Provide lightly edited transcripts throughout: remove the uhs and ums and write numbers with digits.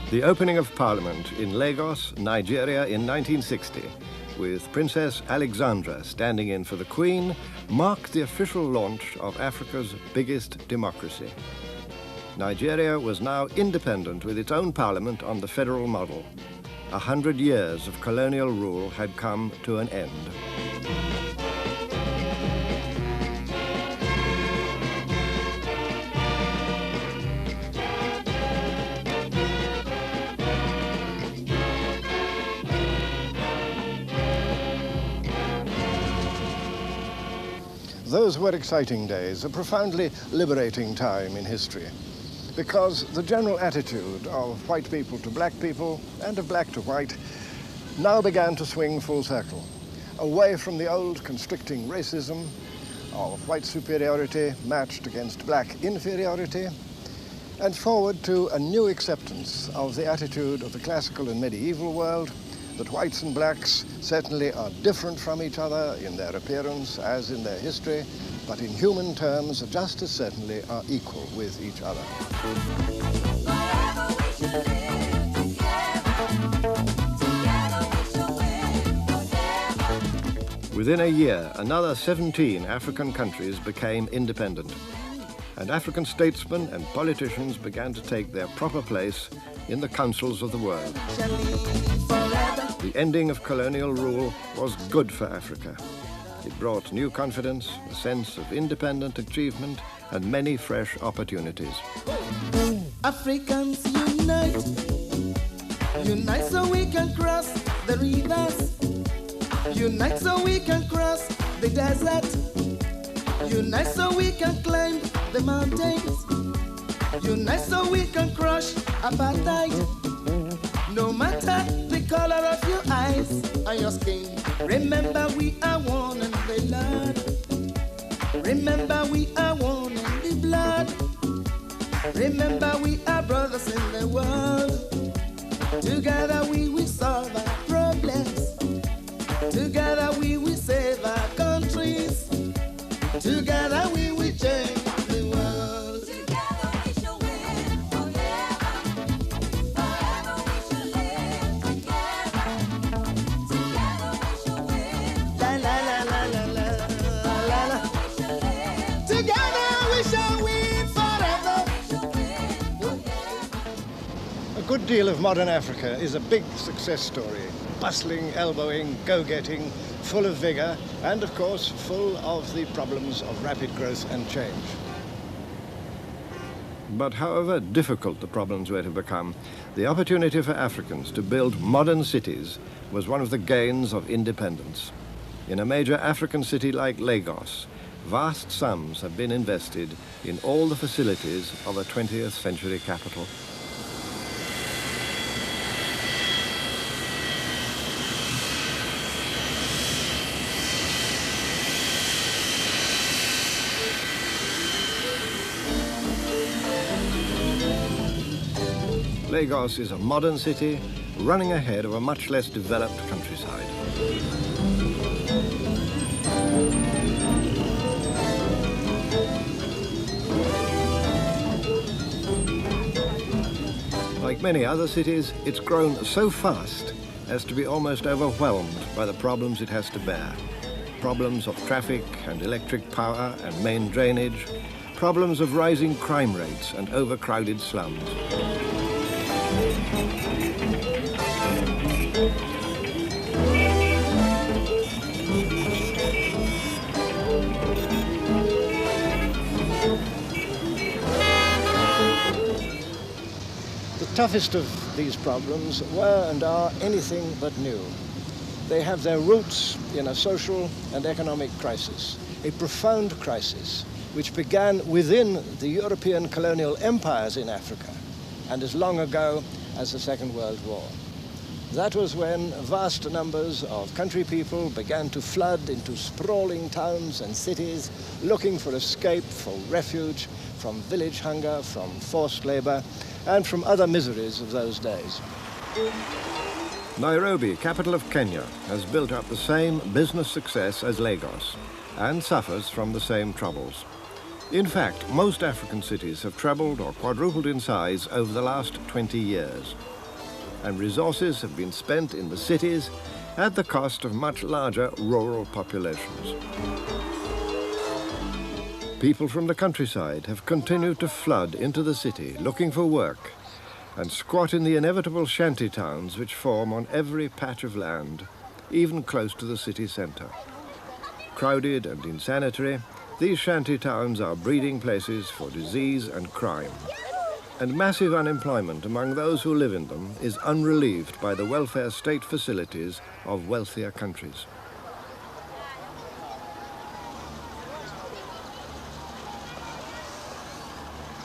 The opening of Parliament in Lagos, Nigeria in 1960, with Princess Alexandra standing in for the Queen, marked the official launch of Africa's biggest democracy. Nigeria was now independent with its own parliament on the federal model. 100 years of colonial rule had come to an end. Those were exciting days, a profoundly liberating time in history, because the general attitude of white people to black people and of black to white now began to swing full circle, away from the old constricting racism of white superiority matched against black inferiority, and forward to a new acceptance of the attitude of the classical and medieval world that whites and blacks certainly are different from each other in their appearance as in their history, but in human terms just as certainly are equal with each other. Within a year, another 17 African countries became independent, and African statesmen and politicians began to take their proper place in the councils of the world. The ending of colonial rule was good for Africa. It brought new confidence, a sense of independent achievement, and many fresh opportunities. Africans unite, unite so we can cross the rivers, unite so we can cross the desert, unite so we can climb the mountains, unite so we can crush apartheid. No matter the color of your eyes and your skin, remember we are one in the blood. Remember we are one in the blood. Remember we are brothers in the world. Together we will solve our problems. Together we will save our countries. Together we will change the world. Together we shall win forever. Forever we shall live together. Together we shall win. La la la la la la la la. We shall live. Together we shall win forever. A good deal of modern Africa is a big success story. Bustling, elbowing, go-getting, full of vigor, and of course, full of the problems of rapid growth and change. But however difficult the problems were to become, the opportunity for Africans to build modern cities was one of the gains of independence. In a major African city like Lagos, vast sums have been invested in all the facilities of a 20th century capital. Lagos is a modern city running ahead of a much less developed countryside. Like many other cities, it's grown so fast as to be almost overwhelmed by the problems it has to bear. Problems of traffic and electric power and main drainage, problems of rising crime rates and overcrowded slums. The toughest of these problems were and are anything but new. They have their roots in a social and economic crisis, a profound crisis which began within the European colonial empires in Africa and as long ago as the Second World War. That was when vast numbers of country people began to flood into sprawling towns and cities, looking for escape, for refuge from village hunger, from forced labor, and from other miseries of those days. Nairobi, capital of Kenya, has built up the same business success as Lagos and suffers from the same troubles. In fact, most African cities have trebled or quadrupled in size over the last 20 years. and resources have been spent in the cities at the cost of much larger rural populations. People from the countryside have continued to flood into the city looking for work and squat in the inevitable shanty towns which form on every patch of land, even close to the city centre. Crowded and insanitary, these shanty towns are breeding places for disease and crime. And massive unemployment among those who live in them is unrelieved by the welfare state facilities of wealthier countries.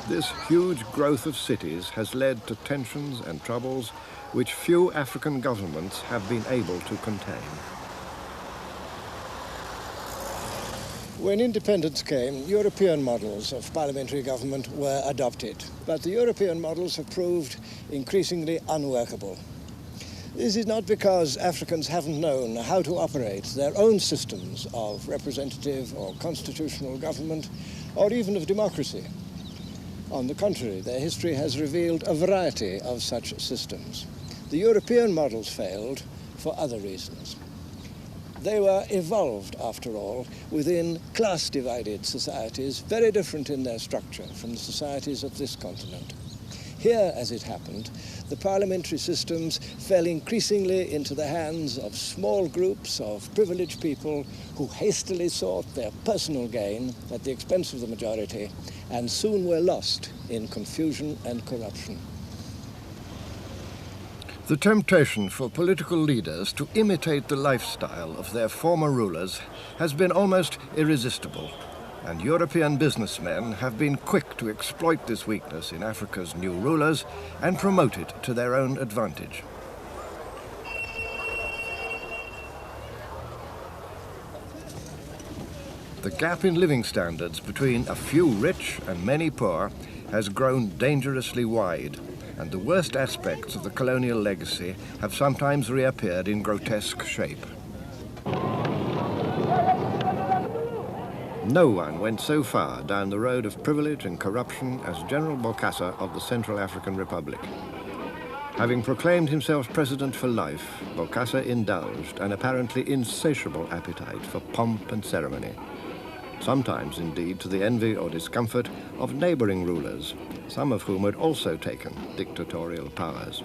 This huge growth of cities has led to tensions and troubles which few African governments have been able to contain. When independence came, European models of parliamentary government were adopted, but the European models have proved increasingly unworkable. This is not because Africans haven't known how to operate their own systems of representative or constitutional government, or even of democracy. On the contrary, their history has revealed a variety of such systems. The European models failed for other reasons. They were evolved, after all, within class-divided societies, very different in their structure from the societies of this continent. Here, as it happened, the parliamentary systems fell increasingly into the hands of small groups of privileged people who hastily sought their personal gain at the expense of the majority and soon were lost in confusion and corruption. The temptation for political leaders to imitate the lifestyle of their former rulers has been almost irresistible, and European businessmen have been quick to exploit this weakness in Africa's new rulers and promote it to their own advantage. The gap in living standards between a few rich and many poor has grown dangerously wide, and the worst aspects of the colonial legacy have sometimes reappeared in grotesque shape. No one went so far down the road of privilege and corruption as General Bokassa of the Central African Republic. Having proclaimed himself president for life, Bokassa indulged an apparently insatiable appetite for pomp and ceremony, sometimes indeed to the envy or discomfort of neighboring rulers, some of whom had also taken dictatorial powers.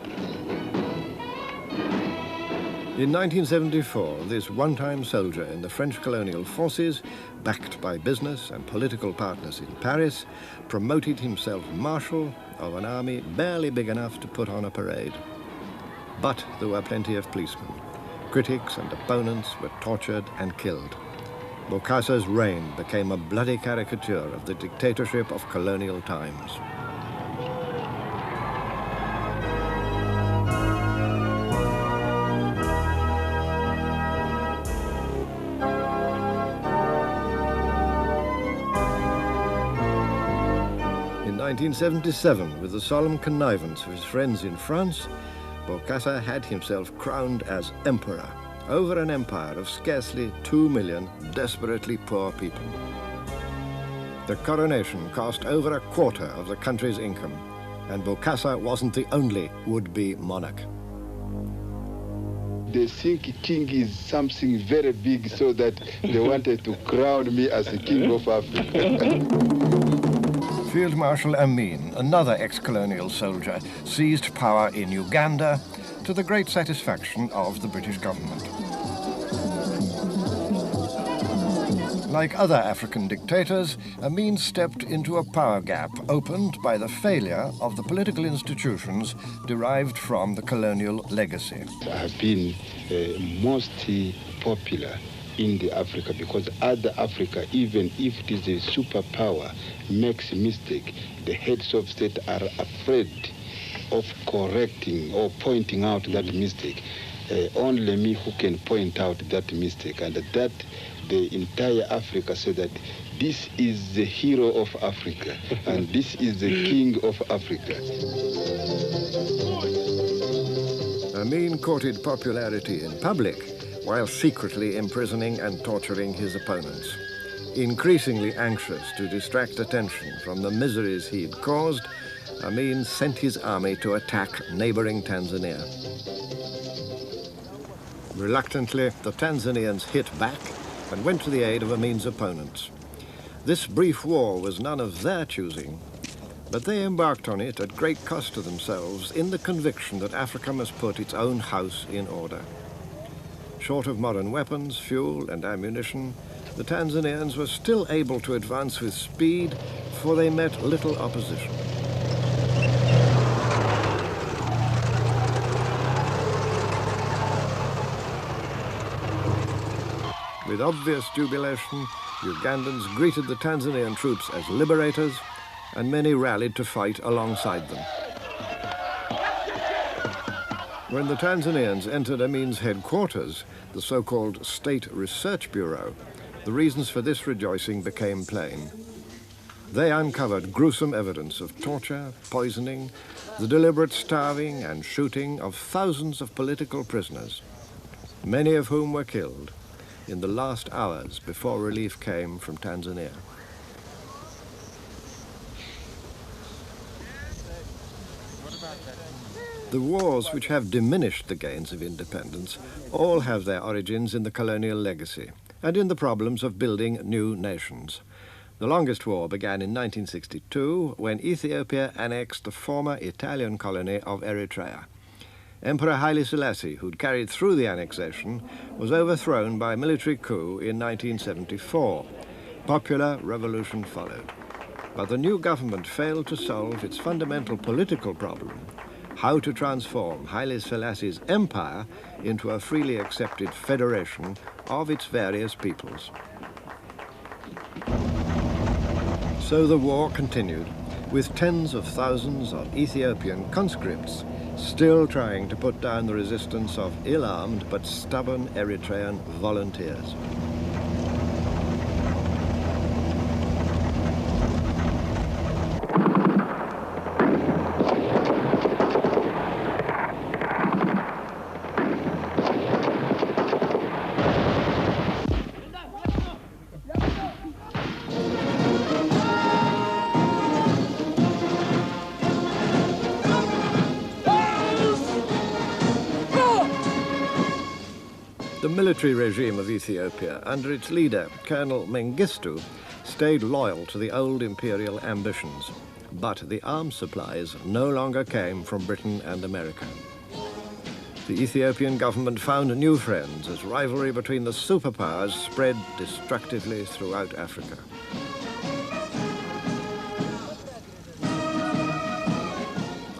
In 1974, this one-time soldier in the French colonial forces, backed by business and political partners in Paris, promoted himself marshal of an army barely big enough to put on a parade. But there were plenty of policemen. Critics and opponents were tortured and killed. Bokassa's reign became a bloody caricature of the dictatorship of colonial times. In 1977, with the solemn connivance of his friends in France, Bokassa had himself crowned as emperor over an empire of scarcely 2 million desperately poor people. The coronation cost over a quarter of the country's income, and Bokassa wasn't the only would-be monarch. They think king is something very big, so that they wanted to crown me as the king of Africa. Field Marshal Amin, another ex-colonial soldier, seized power in Uganda to the great satisfaction of the British government. Like other African dictators, Amin stepped into a power gap opened by the failure of the political institutions derived from the colonial legacy. I have been most popular in the Africa because other Africa, even if it is a superpower, makes a mistake, the heads of state are afraid of correcting or pointing out that mistake. Only me who can point out that mistake, and that the entire Africa said that this is the hero of Africa and this is the king of Africa. Amin courted popularity in public while secretly imprisoning and torturing his opponents. Increasingly anxious to distract attention from the miseries he'd caused, Amin sent his army to attack neighboring Tanzania. Reluctantly, the Tanzanians hit back and went to the aid of Amin's opponents. This brief war was none of their choosing, but they embarked on it at great cost to themselves in the conviction that Africa must put its own house in order. Short of modern weapons, fuel and ammunition, the Tanzanians were still able to advance with speed, for they met little opposition. With obvious jubilation, Ugandans greeted the Tanzanian troops as liberators, and many rallied to fight alongside them. When the Tanzanians entered Amin's headquarters, the so-called State Research Bureau, the reasons for this rejoicing became plain. They uncovered gruesome evidence of torture, poisoning, the deliberate starving and shooting of thousands of political prisoners, many of whom were killed in the last hours before relief came from Tanzania. The wars which have diminished the gains of independence all have their origins in the colonial legacy and in the problems of building new nations. The longest war began in 1962 when Ethiopia annexed the former Italian colony of Eritrea. Emperor Haile Selassie, who'd carried through the annexation, was overthrown by a military coup in 1974. Popular revolution followed. But the new government failed to solve its fundamental political problem: how to transform Haile Selassie's empire into a freely accepted federation of its various peoples. So the war continued, with tens of thousands of Ethiopian conscripts still trying to put down the resistance of ill-armed but stubborn Eritrean volunteers. The military regime of Ethiopia, under its leader, Colonel Mengistu, stayed loyal to the old imperial ambitions. But the arms supplies no longer came from Britain and America. The Ethiopian government found new friends as rivalry between the superpowers spread destructively throughout Africa.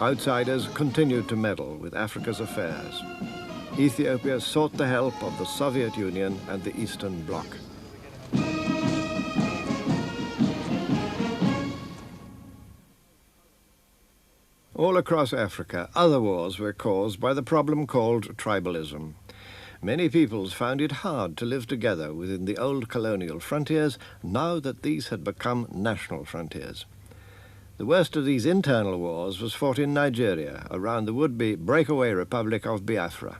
Outsiders continued to meddle with Africa's affairs. Ethiopia sought the help of the Soviet Union and the Eastern Bloc. All across Africa, other wars were caused by the problem called tribalism. Many peoples found it hard to live together within the old colonial frontiers now that these had become national frontiers. The worst of these internal wars was fought in Nigeria, around the would-be breakaway Republic of Biafra.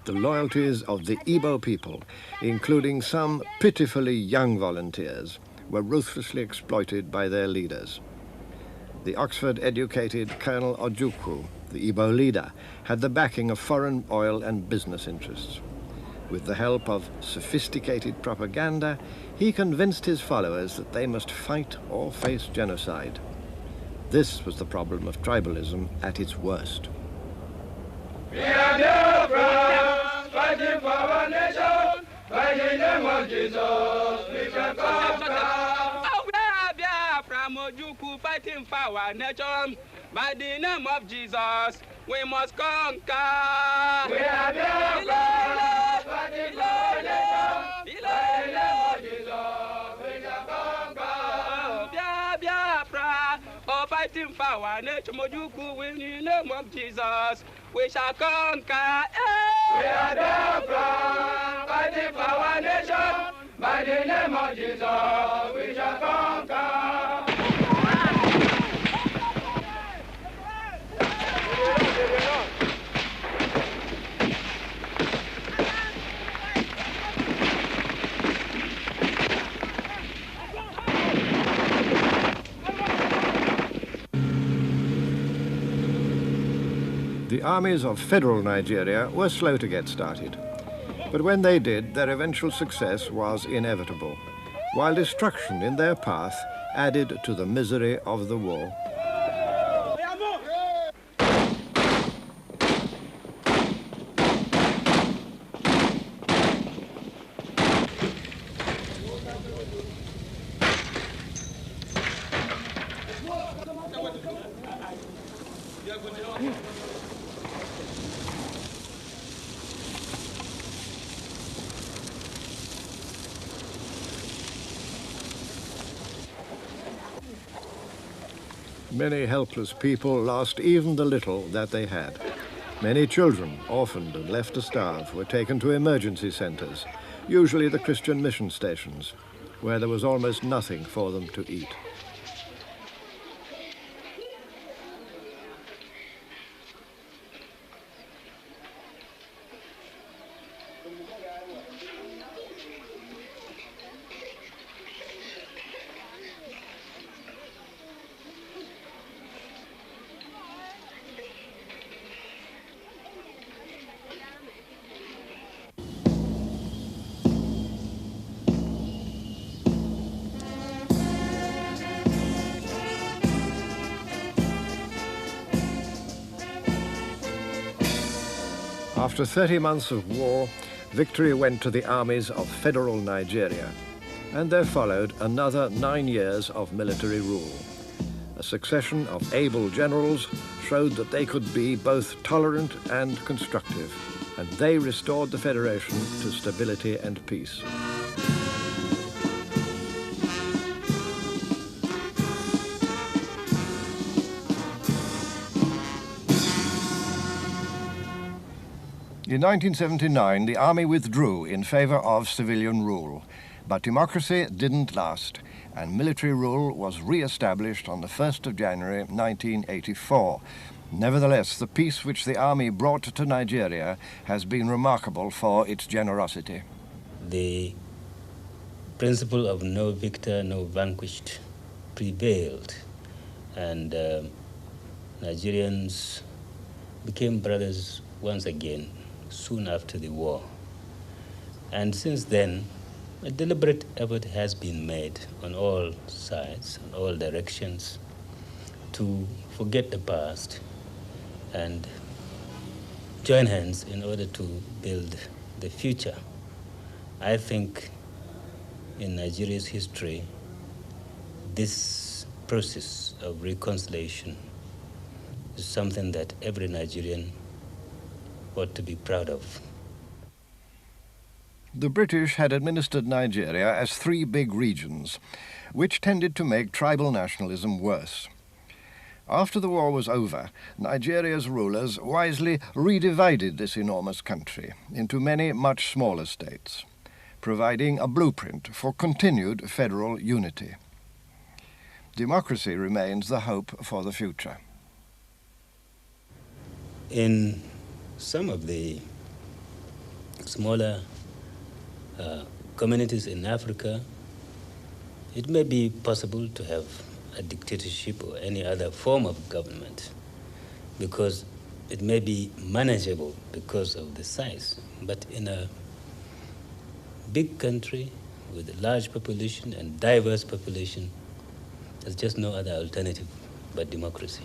The loyalties of the Igbo people, including some pitifully young volunteers, were ruthlessly exploited by their leaders. The Oxford-educated Colonel Ojukwu, the Igbo leader, had the backing of foreign oil and business interests. With the help of sophisticated propaganda, he convinced his followers that they must fight or face genocide. This was the problem of tribalism at its worst. We are Biafra, fighting for our nation, by the name of Jesus, we shall conquer. Oh, we are Biafra, Ojukwu, fighting for our nation, by the name of Jesus, we must conquer. We are Biafra, fighting for our nation, by the name of Jesus, we shall conquer. Oh, Biafra, oh, fighting for our nation, Ojukwu, in the name of Jesus, we shall conquer. We are Biafra, fighting for our nation, by the name of Jesus, we shall conquer. The armies of federal Nigeria were slow to get started. But when they did, their eventual success was inevitable, while destruction in their path added to the misery of the war. Many helpless people lost even the little that they had. Many children, orphaned and left to starve, were taken to emergency centers, usually the Christian mission stations, where there was almost nothing for them to eat. After 30 months of war, victory went to the armies of federal Nigeria, and there followed another 9 years of military rule. A succession of able generals showed that they could be both tolerant and constructive, and they restored the Federation to stability and peace. In 1979, the army withdrew in favor of civilian rule, but democracy didn't last, and military rule was re-established on the 1st of January 1984. Nevertheless, the peace which the army brought to Nigeria has been remarkable for its generosity. The principle of no victor, no vanquished prevailed, and Nigerians became brothers once again soon after the war. And since then, a deliberate effort has been made on all sides, on all directions, to forget the past and join hands in order to build the future. I think in Nigeria's history, this process of reconciliation is something that every Nigerian ought to be proud of. The British had administered Nigeria as 3 big regions, which tended to make tribal nationalism worse. After the war was over, Nigeria's rulers wisely redivided this enormous country into many much smaller states, providing a blueprint for continued federal unity. Democracy remains the hope for the future. In some of the smaller communities in Africa, it may be possible to have a dictatorship or any other form of government because it may be manageable because of the size. But in a big country with a large population and diverse population, there's just no other alternative but democracy.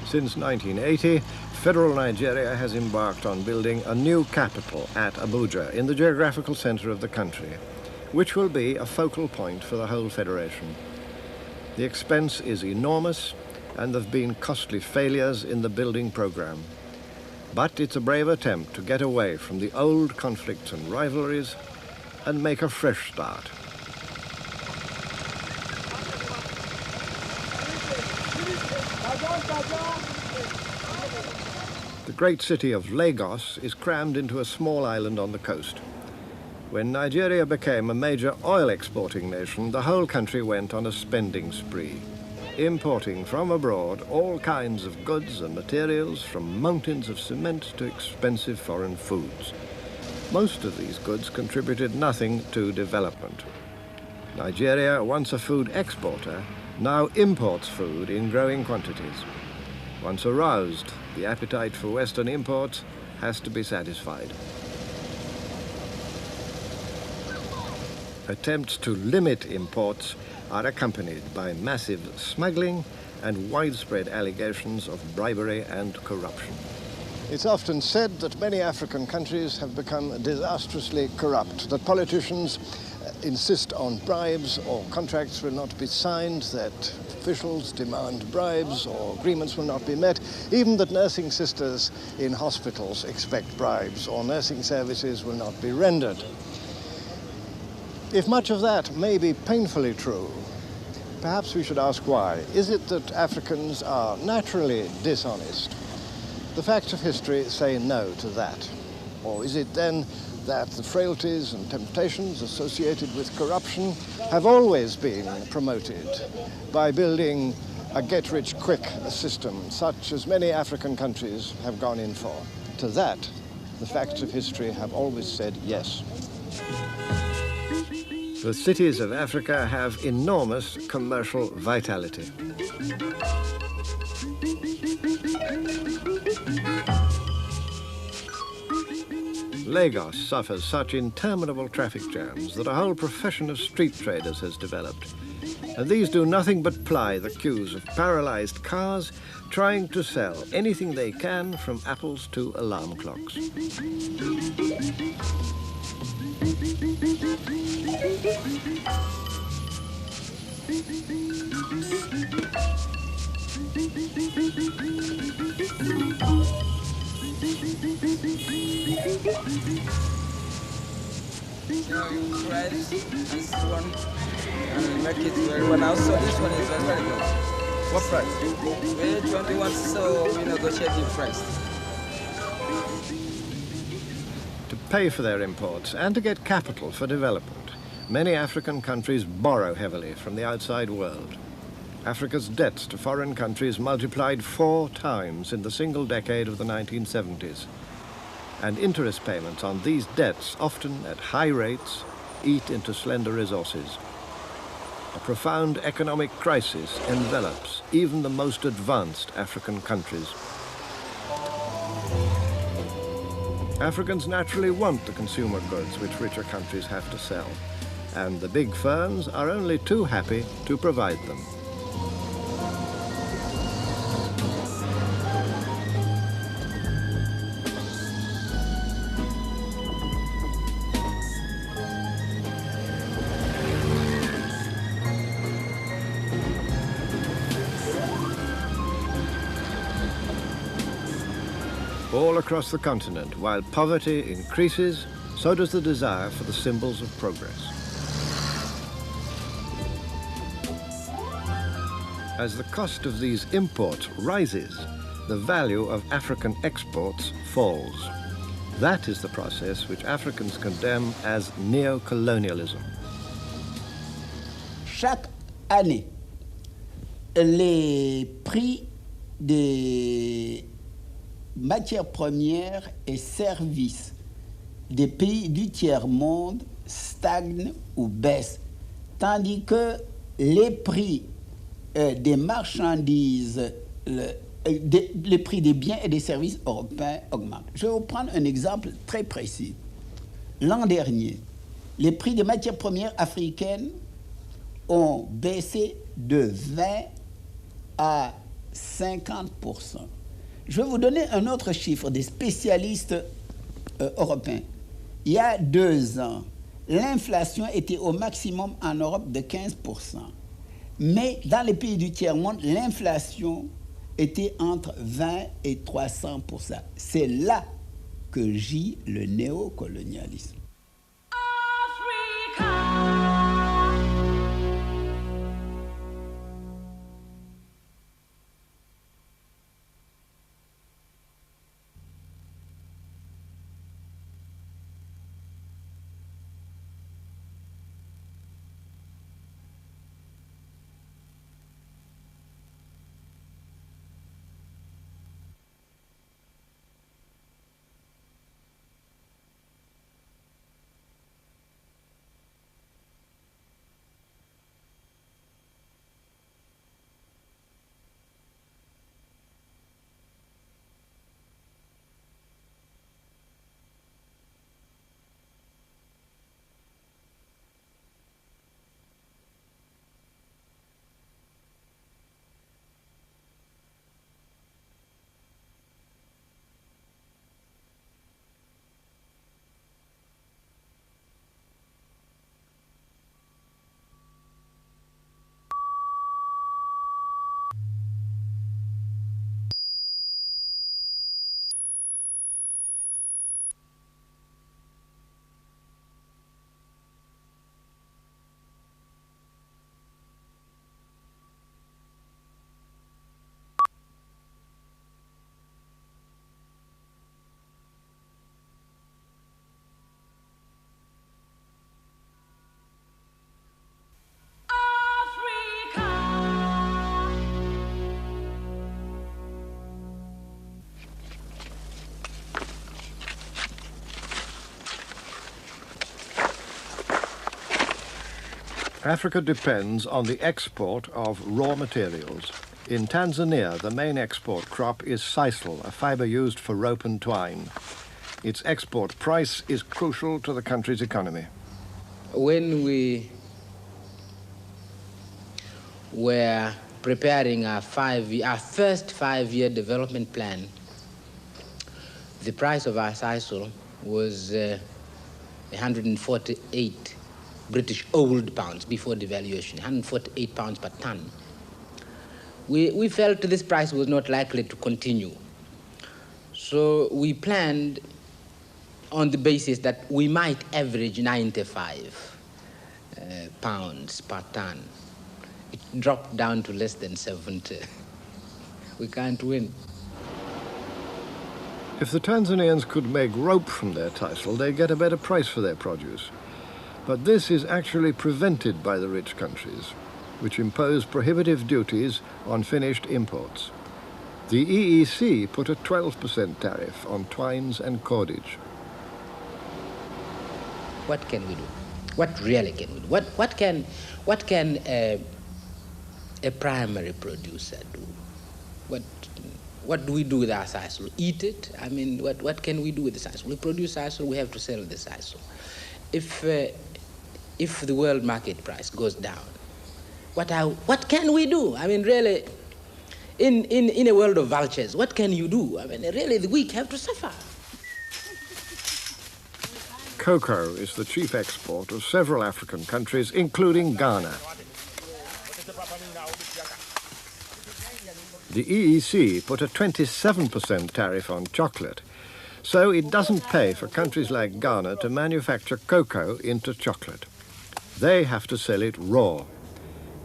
Since 1980, federal Nigeria has embarked on building a new capital at Abuja in the geographical center of the country, which will be a focal point for the whole federation. The expense is enormous, and there have been costly failures in the building program. But it's a brave attempt to get away from the old conflicts and rivalries and make a fresh start. The great city of Lagos is crammed into a small island on the coast. When Nigeria became a major oil exporting nation, the whole country went on a spending spree, importing from abroad all kinds of goods and materials, from mountains of cement to expensive foreign foods. Most of these goods contributed nothing to development. Nigeria, once a food exporter, now imports food in growing quantities. Once aroused, the appetite for Western imports has to be satisfied. Attempts to limit imports are accompanied by massive smuggling and widespread allegations of bribery and corruption. It's often said that many African countries have become disastrously corrupt, that politicians insist on bribes or contracts will not be signed, that officials demand bribes or agreements will not be met, even that nursing sisters in hospitals expect bribes or nursing services will not be rendered. If much of that may be painfully true, perhaps we should ask why. Is it that Africans are naturally dishonest? The facts of history say no to that. Or is it then that the frailties and temptations associated with corruption have always been promoted by building a get-rich-quick system, such as many African countries have gone in for? To that, the facts of history have always said yes. The cities of Africa have enormous commercial vitality. Lagos suffers such interminable traffic jams that a whole profession of street traders has developed. And these do nothing but ply the queues of paralyzed cars, trying to sell anything they can, from apples to alarm clocks. Price this one and make it very well. Also, this one is very good. What price? Which one do you want? So we negotiate the price. To pay for their imports and to get capital for development, many African countries borrow heavily from the outside world. Africa's debts to foreign countries multiplied 4 times in the single decade of the 1970s. And interest payments on these debts, often at high rates, eat into slender resources. A profound economic crisis envelops even the most advanced African countries. Africans naturally want the consumer goods which richer countries have to sell, and the big firms are only too happy to provide them. All across the continent, while poverty increases, so does the desire for the symbols of progress. As the cost of these imports rises, the value of African exports falls. That is the process which Africans condemn as neo-colonialism. Chaque année, les prix des matières premières et services des pays du tiers-monde stagnent ou baissent, tandis que les prix des marchandises, les prix des biens et des services européens augmentent. Je vais vous prendre un exemple très précis. L'an dernier, les prix des matières premières africaines ont baissé de 20 à 50%. Je vais vous donner un autre chiffre des spécialistes européens. Il y a 2 ans, l'inflation était au maximum en Europe de 15%. Mais dans les pays du tiers-monde, l'inflation était entre 20 et 300%. C'est là que gît le néocolonialisme. Africa depends on the export of raw materials. In Tanzania, the main export crop is sisal, a fibre used for rope and twine. Its export price is crucial to the country's economy. When we were preparing our first five-year development plan, the price of our sisal was 148 British old pounds before devaluation, 148 pounds per ton. We felt this price was not likely to continue. So we planned on the basis that we might average 95 pounds per ton. It dropped down to less than 70. We can't win. If the Tanzanians could make rope from their sisal, they'd get a better price for their produce. But this is actually prevented by the rich countries, which impose prohibitive duties on finished imports. The EEC put a 12% tariff on twines and cordage. What can we do? What really can we do? What can a primary producer do? What do we do with our sisal? Eat it? I mean, what can we do with the sisal? We produce sisal, we have to sell the sisal. If the world market price goes down, what can we do? I mean, really, in a world of vultures, what can you do? I mean, really, the weak have to suffer. Cocoa is the chief export of several African countries, including Ghana. The EEC put a 27% tariff on chocolate, so it doesn't pay for countries like Ghana to manufacture cocoa into chocolate. They have to sell it raw.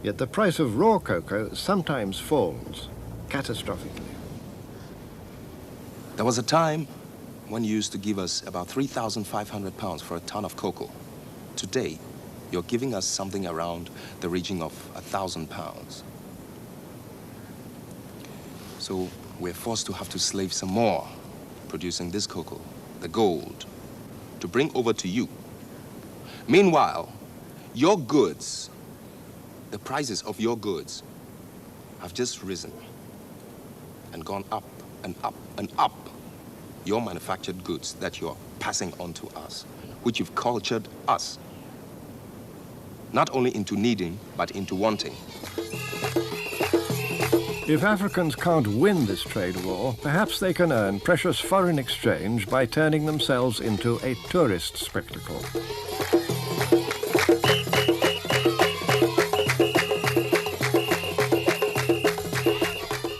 Yet the price of raw cocoa sometimes falls, catastrophically. There was a time when you used to give us about 3,500 pounds for a ton of cocoa. Today, you're giving us something around the region of 1,000 pounds. So we're forced to have to slave some more, producing this cocoa, the gold, to bring over to you. Meanwhile, your goods, the prices of your goods have just risen and gone up and up and up. Your manufactured goods that you're passing on to us, which you've cultured us, not only into needing, but into wanting. If Africans can't win this trade war, perhaps they can earn precious foreign exchange by turning themselves into a tourist spectacle.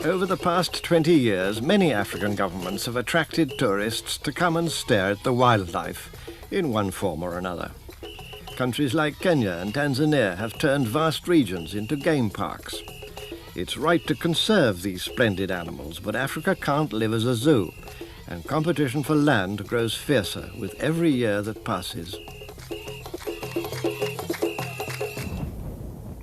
Over the past 20 years, many African governments have attracted tourists to come and stare at the wildlife in one form or another. Countries like Kenya and Tanzania have turned vast regions into game parks. It's right to conserve these splendid animals, but Africa can't live as a zoo, and competition for land grows fiercer with every year that passes.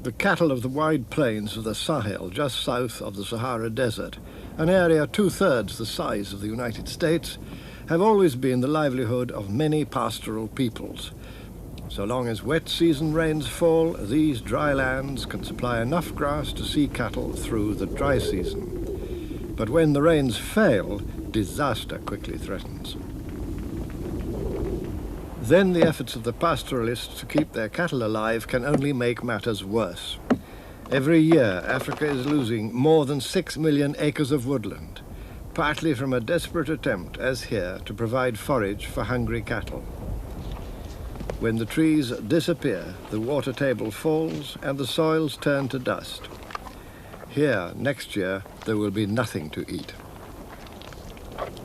The cattle of the wide plains of the Sahel, just south of the Sahara Desert, an area 2/3 the size of the United States, have always been the livelihood of many pastoral peoples. So long as wet season rains fall, these dry lands can supply enough grass to see cattle through the dry season. But when the rains fail, disaster quickly threatens. Then the efforts of the pastoralists to keep their cattle alive can only make matters worse. Every year, Africa is losing more than 6 million acres of woodland, partly from a desperate attempt, as here, to provide forage for hungry cattle. When the trees disappear, the water table falls and the soils turn to dust. Here, next year, there will be nothing to eat.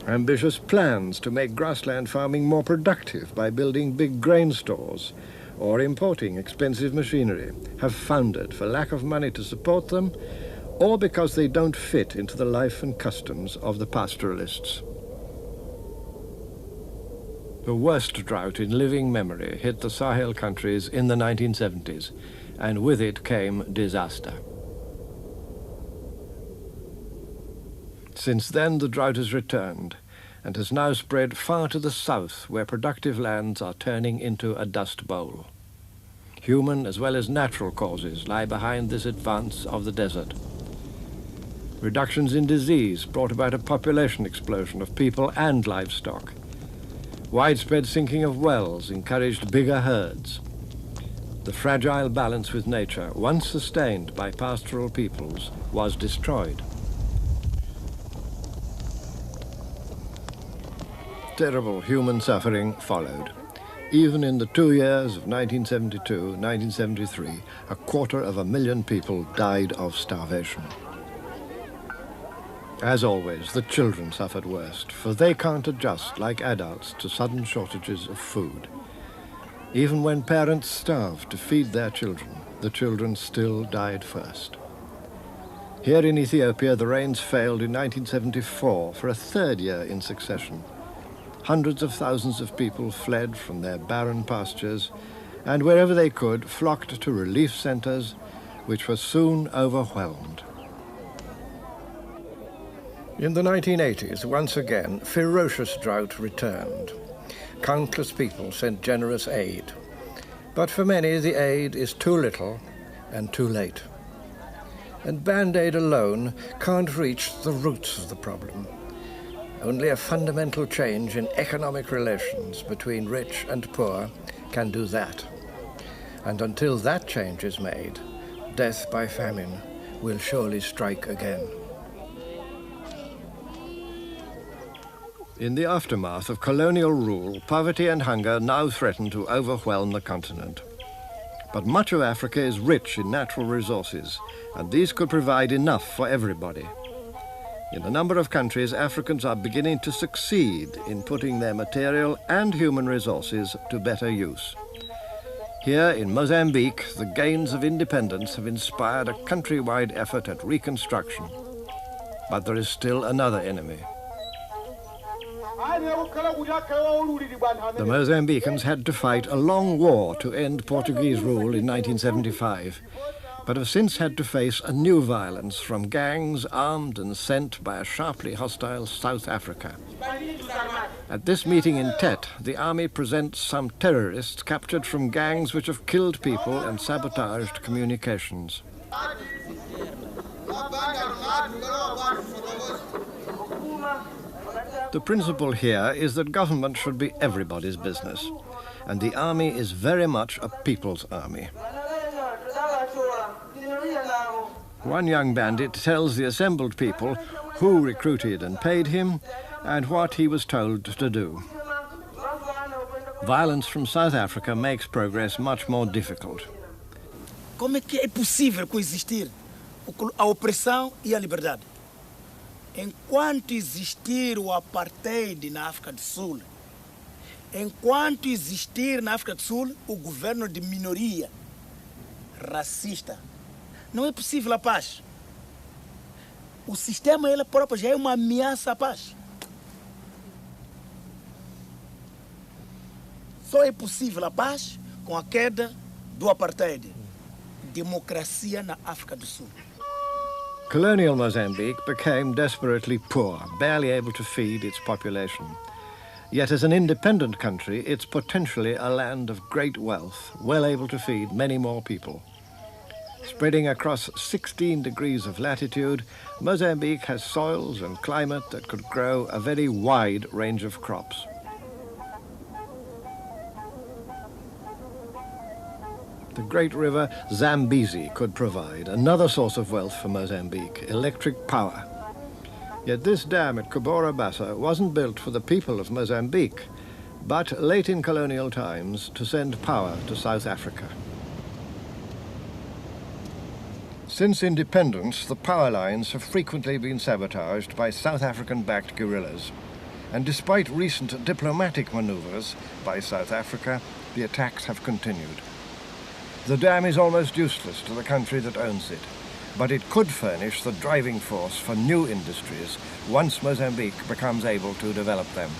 Ambitious plans to make grassland farming more productive by building big grain stores or importing expensive machinery have foundered for lack of money to support them or because they don't fit into the life and customs of the pastoralists. The worst drought in living memory hit the Sahel countries in the 1970s, and with it came disaster. Since then, the drought has returned and has now spread far to the south, where productive lands are turning into a dust bowl. Human as well as natural causes lie behind this advance of the desert. Reductions in disease brought about a population explosion of people and livestock. Widespread sinking of wells encouraged bigger herds. The fragile balance with nature, once sustained by pastoral peoples, was destroyed. Terrible human suffering followed. Even in the 2 years of 1972-1973, 250,000 people died of starvation. As always, the children suffered worst, for they can't adjust like adults to sudden shortages of food. Even when parents starved to feed their children, the children still died first. Here in Ethiopia, the rains failed in 1974 for a third year in succession. Hundreds of thousands of people fled from their barren pastures and wherever they could flocked to relief centers, which were soon overwhelmed. In the 1980s, once again, ferocious drought returned. Countless people sent generous aid. But for many, the aid is too little and too late. And Band-Aid alone can't reach the roots of the problem. Only a fundamental change in economic relations between rich and poor can do that. And until that change is made, death by famine will surely strike again. In the aftermath of colonial rule, poverty and hunger now threaten to overwhelm the continent. But much of Africa is rich in natural resources, and these could provide enough for everybody. In a number of countries, Africans are beginning to succeed in putting their material and human resources to better use. Here in Mozambique, the gains of independence have inspired a countrywide effort at reconstruction. But there is still another enemy. The Mozambicans had to fight a long war to end Portuguese rule in 1975, but have since had to face a new violence from gangs armed and sent by a sharply hostile South Africa. At this meeting in Tet, the army presents some terrorists captured from gangs which have killed people and sabotaged communications. The principle here is that government should be everybody's business, and the army is very much a people's army. One young bandit tells the assembled people who recruited and paid him and what he was told to do. Violence from South Africa makes progress much more difficult. Como é que é possível coexistir a opressão e a liberdade? Enquanto existir o apartheid na África do Sul, enquanto existir na África do Sul o governo de minoria racista, não é possível a paz. O sistema ele próprio já é uma ameaça à paz. Só é possível a paz com a queda do apartheid. Democracia na África do Sul. Colonial Mozambique became desperately poor, barely able to feed its population. Yet as an independent country, it's potentially a land of great wealth, well able to feed many more people. Spreading across 16 degrees of latitude, Mozambique has soils and climate that could grow a very wide range of crops. The great river Zambezi could provide another source of wealth for Mozambique, electric power. Yet this dam at Cahora Bassa wasn't built for the people of Mozambique, but late in colonial times to send power to South Africa. Since independence, the power lines have frequently been sabotaged by South African-backed guerrillas. And despite recent diplomatic maneuvers by South Africa, the attacks have continued. The dam is almost useless to the country that owns it, but it could furnish the driving force for new industries once Mozambique becomes able to develop them.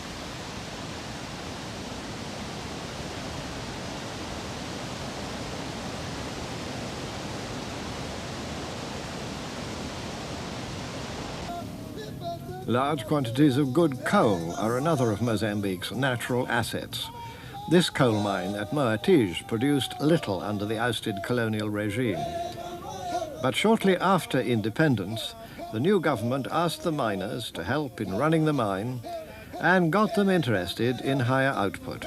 Large quantities of good coal are another of Mozambique's natural assets. This coal mine at Moatige produced little under the ousted colonial regime. But shortly after independence, the new government asked the miners to help in running the mine and got them interested in higher output.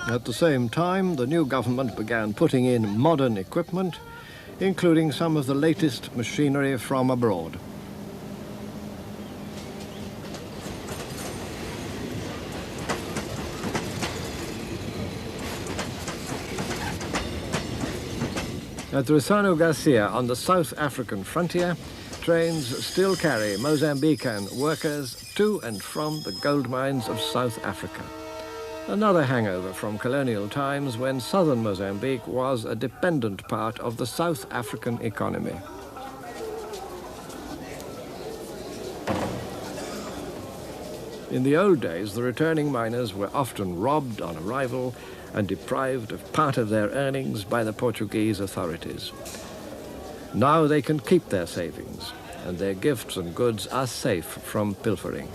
At the same time, the new government began putting in modern equipment, including some of the latest machinery from abroad. At Rissano Garcia on the South African frontier, trains still carry Mozambican workers to and from the gold mines of South Africa. Another hangover from colonial times when southern Mozambique was a dependent part of the South African economy. In the old days, the returning miners were often robbed on arrival and deprived of part of their earnings by the Portuguese authorities. Now they can keep their savings, and their gifts and goods are safe from pilfering.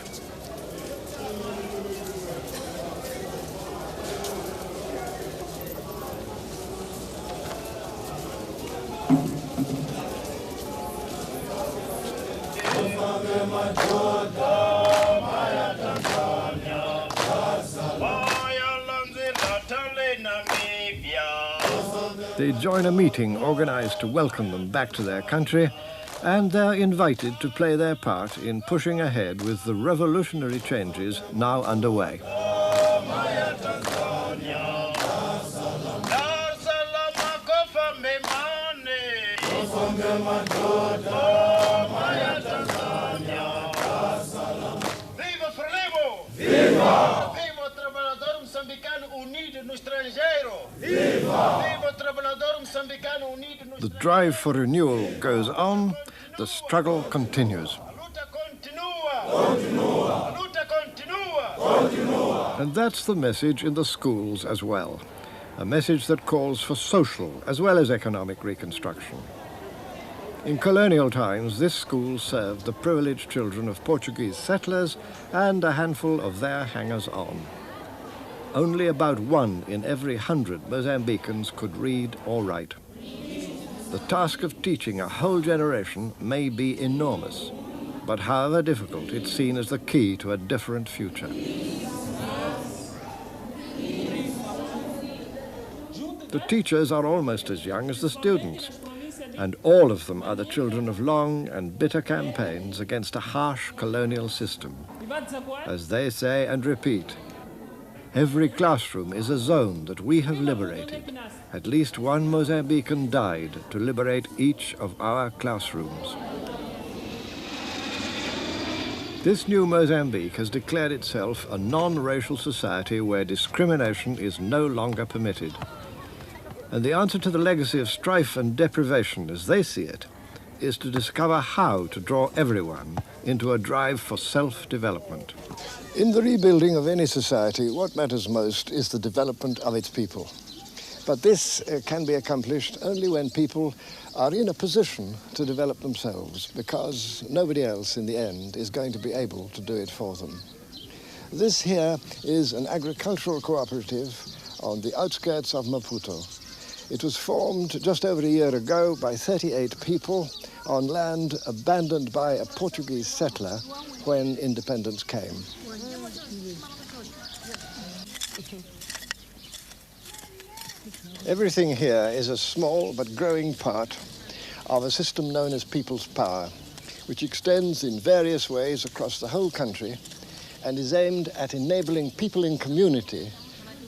They join a meeting organized to welcome them back to their country, and they're invited to play their part in pushing ahead with the revolutionary changes now underway. Viva Frelimo! Viva! Viva o trabalhador moçambicano unido no estrangeiro! Viva! Viva o trabalhador moçambicano unido no The drive for renewal goes on, the struggle continues. luta continua! Luta continua! And that's the message in the schools as well. A message that calls for social as well as economic reconstruction. In colonial times, this school served the privileged children of Portuguese settlers and a handful of their hangers-on. Only about 1 in every 100 Mozambicans could read or write. The task of teaching a whole generation may be enormous, but however difficult, it's seen as the key to a different future. The teachers are almost as young as the students, and all of them are the children of long and bitter campaigns against a harsh colonial system. As they say and repeat, every classroom is a zone that we have liberated. At least one Mozambican died to liberate each of our classrooms. This new Mozambique has declared itself a non-racial society where discrimination is no longer permitted. And the answer to the legacy of strife and deprivation, as they see it, is to discover how to draw everyone into a drive for self-development. In the rebuilding of any society, what matters most is the development of its people. But this can be accomplished only when people are in a position to develop themselves, because nobody else in the end is going to be able to do it for them. This here is an agricultural cooperative on the outskirts of Maputo. It was formed just over a year ago by 38 people on land abandoned by a Portuguese settler when independence came. Everything here is a small but growing part of a system known as People's Power, which extends in various ways across the whole country and is aimed at enabling people in community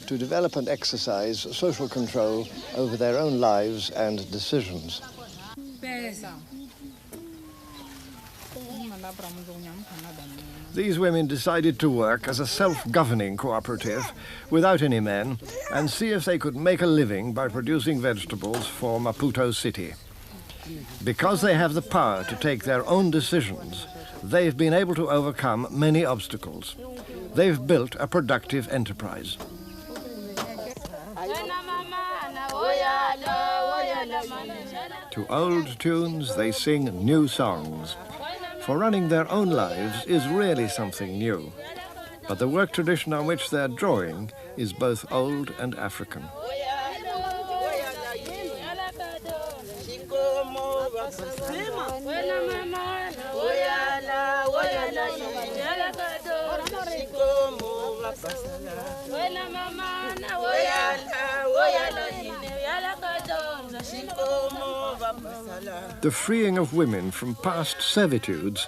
to develop and exercise social control over their own lives and decisions. These women decided to work as a self-governing cooperative without any men and see if they could make a living by producing vegetables for Maputo City. Because they have the power to take their own decisions, they've been able to overcome many obstacles. They've built a productive enterprise. To old tunes, they sing new songs. For running their own lives is really something new. But the work tradition on which they're drawing is both old and African. The freeing of women from past servitudes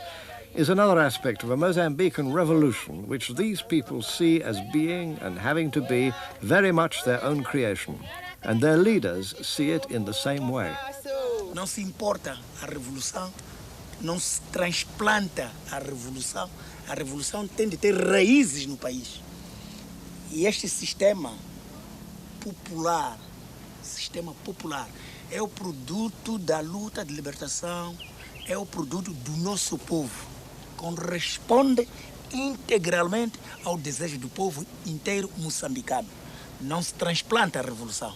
is another aspect of a Mozambican revolution which these people see as being and having to be very much their own creation, and their leaders see it in the same way. Não se importa a revolução, não se transplanta a revolução tem de ter raízes no país. E este sistema popular é o produto da luta de libertação, é o produto do nosso povo, corresponde integralmente ao desejo do povo inteiro moçambicano. Não se transplanta a revolução.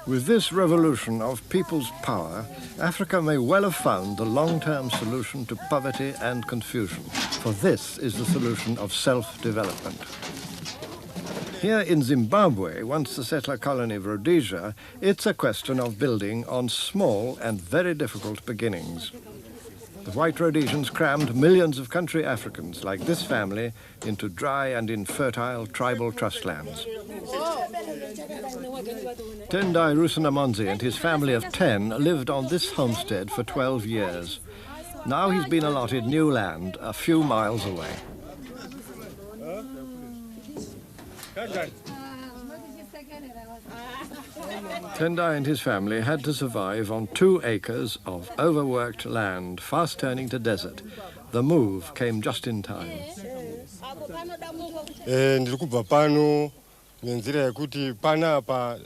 With this revolution of people's power, Africa may well have found the long-term solution to poverty and confusion, for this is the solution of self-development. Here in Zimbabwe, once the settler colony of Rhodesia, it's a question of building on small and very difficult beginnings. The white Rhodesians crammed millions of country Africans, like this family, into dry and infertile tribal trust lands. Tendai Rusanamonzi and his family of 10 lived on this homestead for 12 years. Now he's been allotted new land a few miles away. Tendai and his family had to survive on 2 acres of overworked land, fast turning to desert. The move came just in time. Ndiri kubva pano nenzira yekuti panapa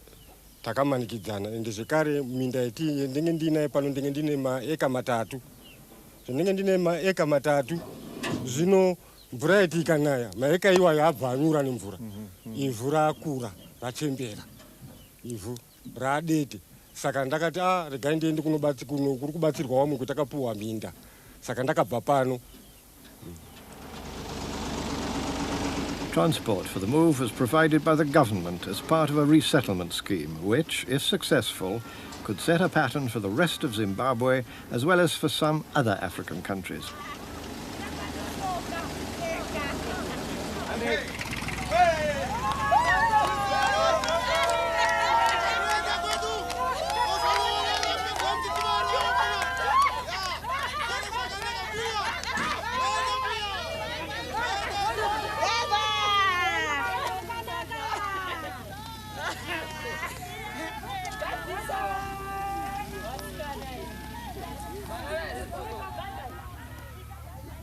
takamanikidzana ende zvekare minda ndenge ndinaye pano ndenge ndine maeka matatu. Ndenge ndine maeka matatu zvino mvura yati ikanaya maeka iwayo abva anyura nemvura. Ivhu rakura rachembera. Ivhu radete. Saka ndakati regai ndiende kuri kubatsirwa wamwe kuti takapuwa minda. Saka ndakabva pano. Transport for the move was provided by the government as part of a resettlement scheme, which, if successful, could set a pattern for the rest of Zimbabwe as well as for some other African countries.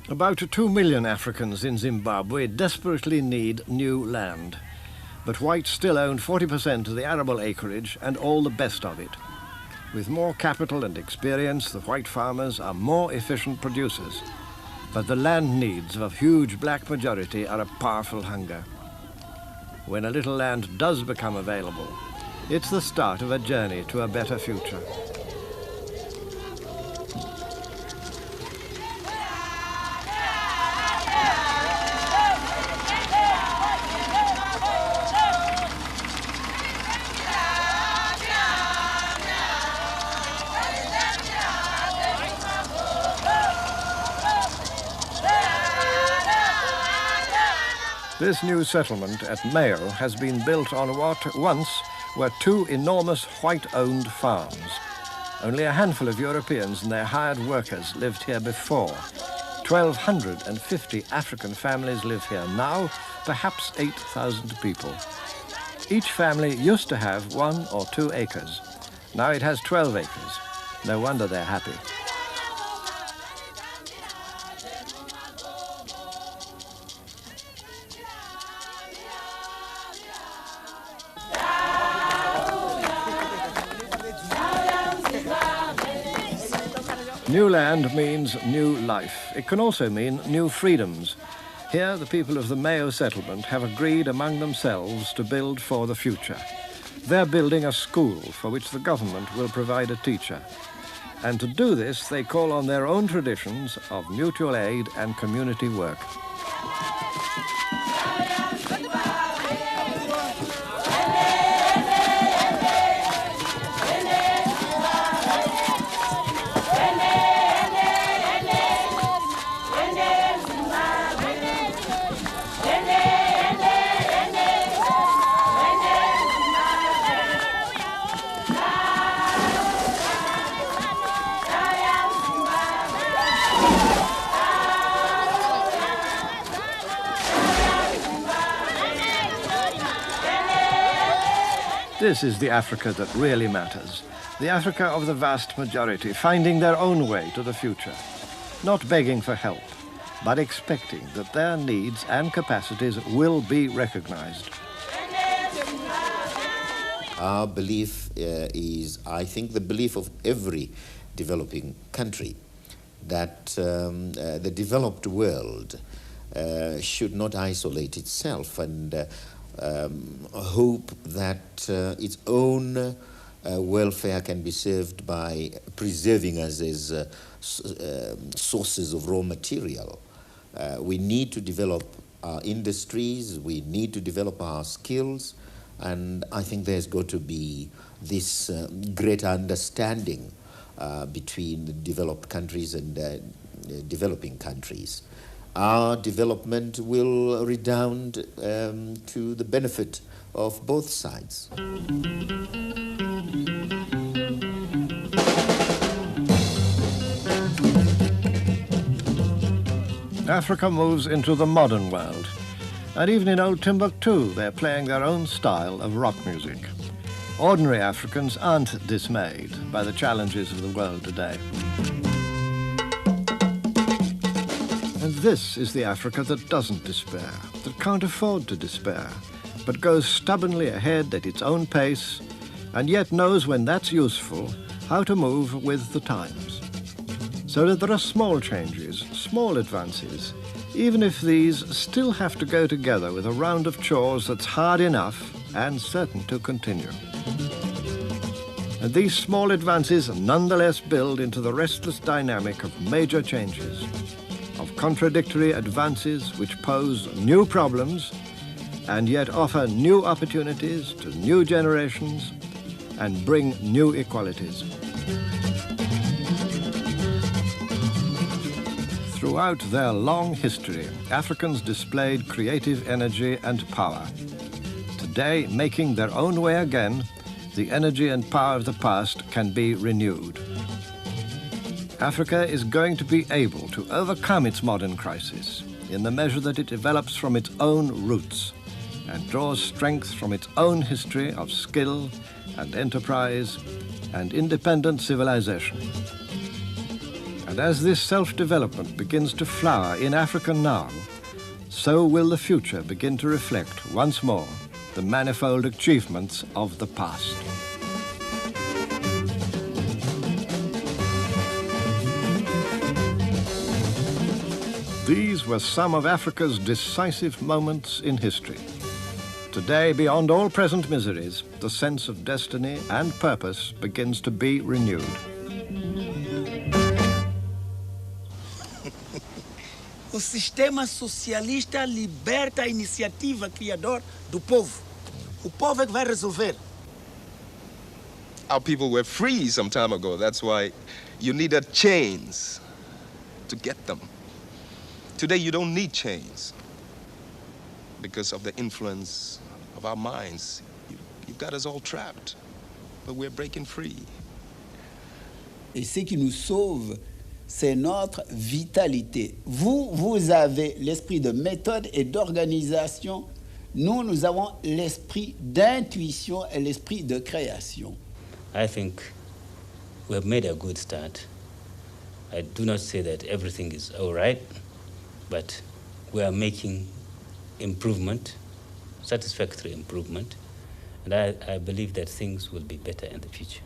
About 2 million Africans in Zimbabwe desperately need new land. But whites still own 40% of the arable acreage and all the best of it. With more capital and experience, the white farmers are more efficient producers. But the land needs of a huge black majority are a powerful hunger. When a little land does become available, it's the start of a journey to a better future. This new settlement at Mayo has been built on what once were 2 enormous white-owned farms. Only a handful of Europeans and their hired workers lived here before. 1,250 African families live here now, perhaps 8,000 people. Each family used to have 1 or 2 acres. Now it has 12 acres. No wonder they're happy. New land means new life. It can also mean new freedoms. Here, the people of the Mayo settlement have agreed among themselves to build for the future. They're building a school for which the government will provide a teacher. And to do this, they call on their own traditions of mutual aid and community work. This is the Africa that really matters. The Africa of the vast majority, finding their own way to the future. Not begging for help, but expecting that their needs and capacities will be recognized. Our belief is, I think, the belief of every developing country, that the developed world should not isolate itself and hope that its own welfare can be served by preserving us as sources of raw material. We need to develop our industries, we need to develop our skills, and I think there's got to be this greater understanding between the developed countries and developing countries. Our development will redound to the benefit of both sides. Africa moves into the modern world, and even in old Timbuktu, they're playing their own style of rock music. Ordinary Africans aren't dismayed by the challenges of the world today. And this is the Africa that doesn't despair, that can't afford to despair, but goes stubbornly ahead at its own pace, and yet knows when that's useful how to move with the times. So that there are small changes, small advances, even if these still have to go together with a round of chores that's hard enough and certain to continue. And these small advances nonetheless build into the restless dynamic of major changes, of contradictory advances which pose new problems and yet offer new opportunities to new generations and bring new equalities. Throughout their long history, Africans displayed creative energy and power. Today, making their own way again, the energy and power of the past can be renewed. Africa is going to be able to overcome its modern crisis in the measure that it develops from its own roots and draws strength from its own history of skill and enterprise and independent civilization. And as this self-development begins to flower in Africa now, so will the future begin to reflect once more the manifold achievements of the past. These were some of Africa's decisive moments in history. Today, beyond all present miseries, the sense of destiny and purpose begins to be renewed. O sistema socialista liberta a iniciativa criadora do povo. O povo é que vai resolver. Our people were free some time ago. That's why you needed chains to get them. Today, you don't need chains because of the influence of our minds. You've got us all trapped, but we're breaking free. Et ce qui nous sauve, c'est notre vitalité. Vous avez l'esprit de méthode et d'organisation. Nous avons l'esprit d'intuition et l'esprit de création. I think we have made a good start. I do not say that everything is all right, but we are making improvement, satisfactory improvement, and I believe that things will be better in the future.